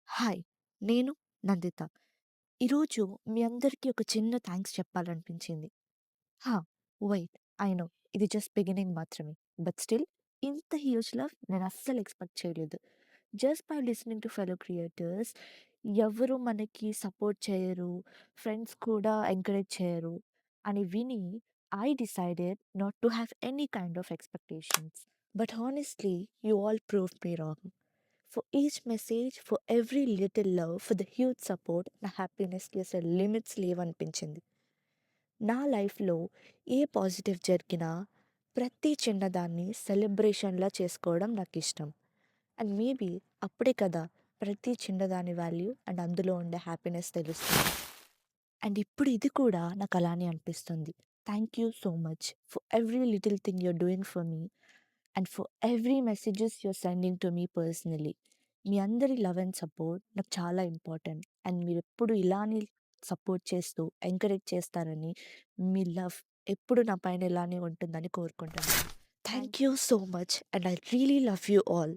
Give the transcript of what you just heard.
Hi! నేను నందిత. ఈరోజు మీ అందరికీ ఒక చిన్న థాంక్స్ చెప్పాలనిపించింది. హా! వెయిట్ ఐ నో ఇది జస్ట్ బిగినింగ్ మాత్రమే. బట్ స్టిల్ ఇంత హ్యూజ్ లవ్ నేనస్సలు ఎక్స్‌పెక్ట్ చేయలేదు. Just by listening to fellow creators ఎవరు మనకి సపోర్ట్ చేయరు, ఫ్రెండ్స్ కూడా ఎంకరేజ్ చేయరు అని విని I decided not to have any kind of expectations. But honestly you all proved me wrong. For each message, for every little love, for the huge support, నా హ్యాపీనెస్‌కి అసలు limits లేవనిపించింది. నా లైఫ్‌లో ఏ positive జరిగినా ప్రతి చిన్నదాన్ని సెలబ్రేషన్‌లా చేసుకోవడం నాకిష్టం. అండ్ మేబీ అప్పుడే కదా ప్రతి చిన్నదాని వాల్యూ అండ్ అందులో ఉండే హ్యాపీనెస్ తెలుస్తుంది. అండ్ ఇప్పుడు ఇది కూడా నాకు అలానే అనిపిస్తుంది. Thank you so much for every little thing you're doing for me and for every messages you're sending to me personally. మీ అందరి లవ్ అండ్ సపోర్ట్ నాకు చాలా ఇంపార్టెంట్. అండ్ మీరెప్పుడు ఇలానే సపోర్ట్ చేస్తూ, ఎంకరేజ్ చేస్తారని, మీ లవ్ ఎప్పుడు నా పైన ఇలానే ఉంటుందని కోరుకుంటున్నాను. Thank thank you so much and I really love you all.